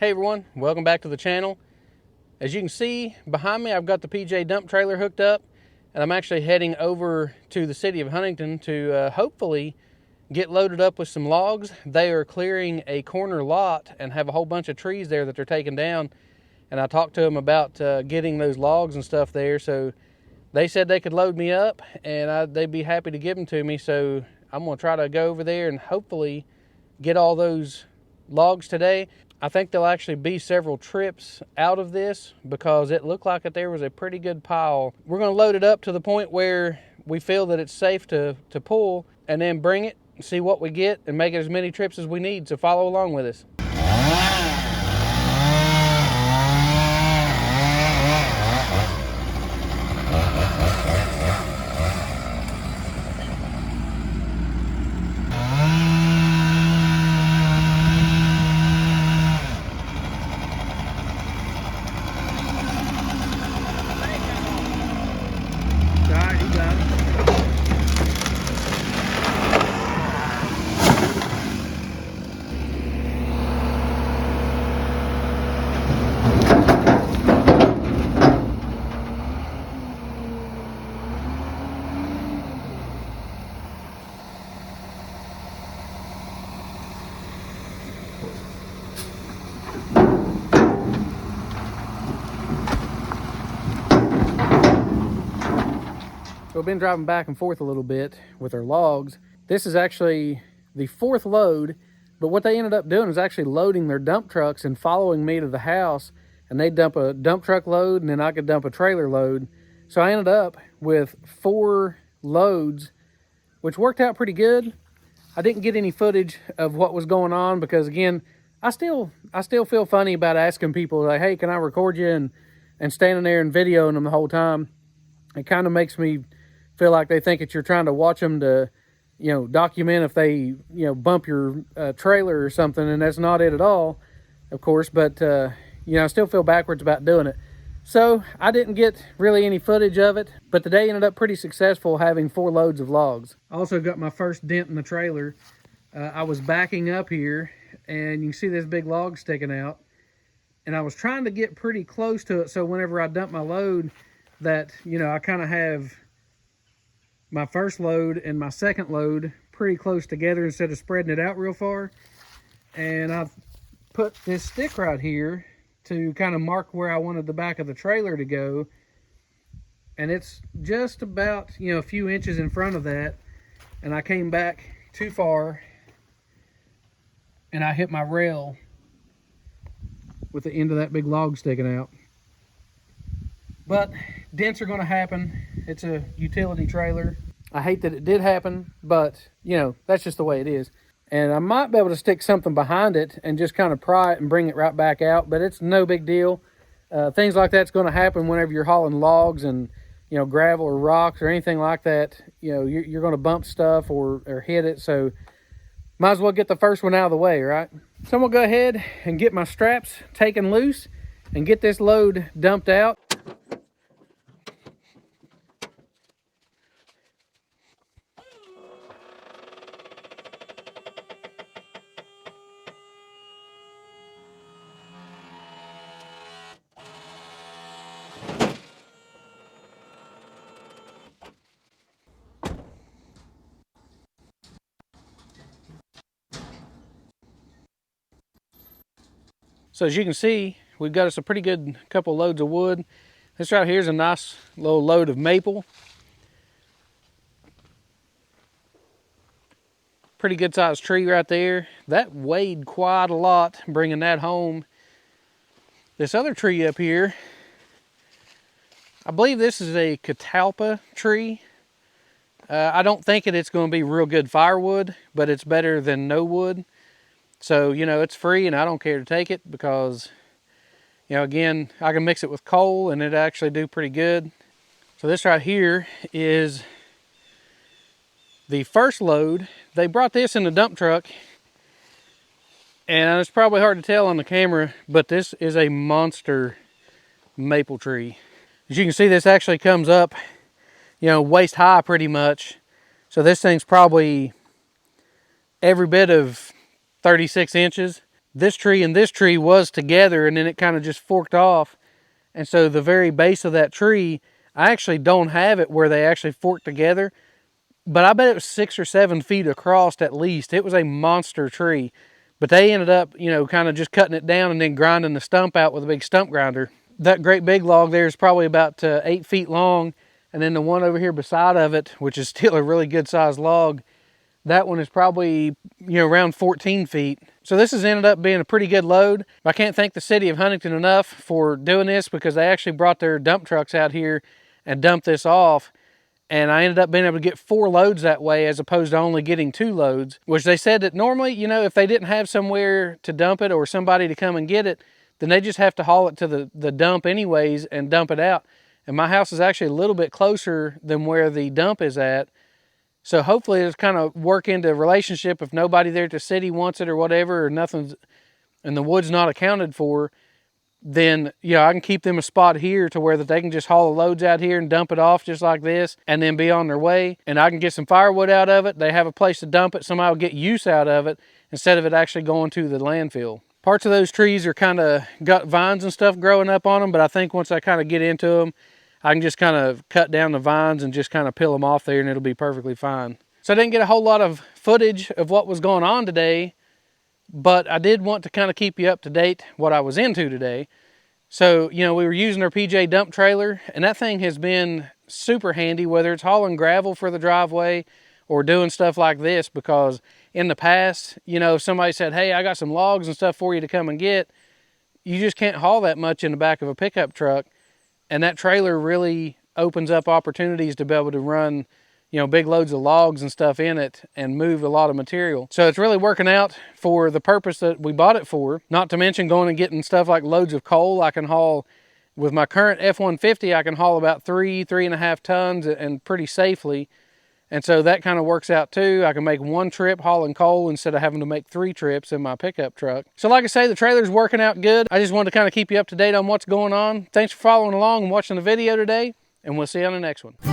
Hey everyone, welcome back to the channel. As you can see behind me, I've got the PJ dump trailer hooked up, and I'm actually heading over to the city of Huntington to hopefully get loaded up with some logs. They are clearing a corner lot and have a whole bunch of trees there that they're taking down, and I talked to them about getting those logs and stuff there, so they said they could load me up and they'd be happy to give them to me. So I'm going to try to go over there and hopefully get all those logs today. I think there'll actually be several trips out of this because it looked like that there was a pretty good pile. We're going to load it up to the point where we feel that it's safe to pull, and then bring it, see what we get, and make it as many trips as we need. So follow along with us. So we've been driving back and forth a little bit with our logs. This is actually the fourth load, but what they ended up doing is actually loading their dump trucks and following me to the house, and they dump a dump truck load and then I could dump a trailer load. So I ended up with 4 loads, which worked out pretty good. I didn't get any footage of what was going on because, again, I still feel funny about asking people, like, hey, can I record you, and standing there and videoing them the whole time. It kind of makes me feel like they think that you're trying to watch them to, document if they, bump your trailer or something, and that's not it at all, of course. But, I still feel backwards about doing it. So I didn't get really any footage of it, but the day ended up pretty successful, having 4 loads of logs. I also got my first dent in the trailer. I was backing up here, and you can see this big log sticking out, and I was trying to get pretty close to it so whenever I dump my load that, I kind of have my first load and my second load pretty close together instead of spreading it out real far. And I've put this stick right here to kind of mark where I wanted the back of the trailer to go. And it's just about, a few inches in front of that. And I came back too far and I hit my rail with the end of that big log sticking out. But dents are going to happen. It's a utility trailer. I hate that it did happen, but, that's just the way it is. And I might be able to stick something behind it and just kind of pry it and bring it right back out, but it's no big deal. Things like that's going to happen whenever you're hauling logs and, gravel or rocks or anything like that. You're going to bump stuff or hit it, so might as well get the first one out of the way, right? So I'm going to go ahead and get my straps taken loose and get this load dumped out. So as you can see, we've got us a pretty good couple loads of wood. This right here is a nice little load of maple. Pretty good sized tree right there. That weighed quite a lot bringing that home. This other tree up here, I believe this is a catalpa tree. I don't think it's going to be real good firewood, but it's better than no wood. So, it's free and I don't care to take it because, again, I can mix it with coal and it actually do pretty good. So this right here is the first load. They brought this in the dump truck, and it's probably hard to tell on the camera, but this is a monster maple tree. As you can see, this actually comes up, waist high pretty much. So this thing's probably every bit of 36 inches. this tree and this tree was together, and then it kind of just forked off. And so the very base of that tree, I actually don't have it where they actually forked together, but I bet it was 6 or 7 feet across at least. It was a monster tree. But they ended up, you know, kind of just cutting it down and then grinding the stump out with a big stump grinder. That great big log there is probably about 8 feet long. And then the one over here beside of it, which is still a really good sized log, that one is probably, you know, around 14 feet. So this has ended up being a pretty good load. I can't thank the city of Huntington enough for doing this, because they actually brought their dump trucks out here and dumped this off. And I ended up being able to get 4 loads that way, as opposed to only getting 2 loads, which they said that normally, you know, if they didn't have somewhere to dump it or somebody to come and get it, then they just have to haul it to the dump anyways and dump it out. And my house is actually a little bit closer than where the dump is at. So hopefully it's kind of work into a relationship. If nobody there at the city wants it or whatever, or nothing's, and the wood's not accounted for, then, you know, I can keep them a spot here to where that they can just haul the loads out here and dump it off just like this, and then be on their way. And I can get some firewood out of it. They have a place to dump it. Somebody will get use out of it instead of it actually going to the landfill. Parts of those trees are kind of got vines and stuff growing up on them, but I think once I kind of get into them, I can just kind of cut down the vines and just kind of peel them off there, and it'll be perfectly fine. So I didn't get a whole lot of footage of what was going on today, but I did want to kind of keep you up to date what I was into today. So, you know, we were using our PJ dump trailer, and that thing has been super handy, whether it's hauling gravel for the driveway or doing stuff like this, because in the past, you know, if somebody said, hey, I got some logs and stuff for you to come and get, you just can't haul that much in the back of a pickup truck. And that trailer really opens up opportunities to be able to run, you know, big loads of logs and stuff in it and move a lot of material. So it's really working out for the purpose that we bought it for. Not to mention going and getting stuff like loads of coal. I can haul, with my current F-150, I can haul about 3.5 tons and pretty safely. And so that kind of works out too. I can make 1 trip hauling coal instead of having to make 3 trips in my pickup truck. So like I say, the trailer's working out good. I just wanted to kind of keep you up to date on what's going on. Thanks for following along and watching the video today, and we'll see you on the next one.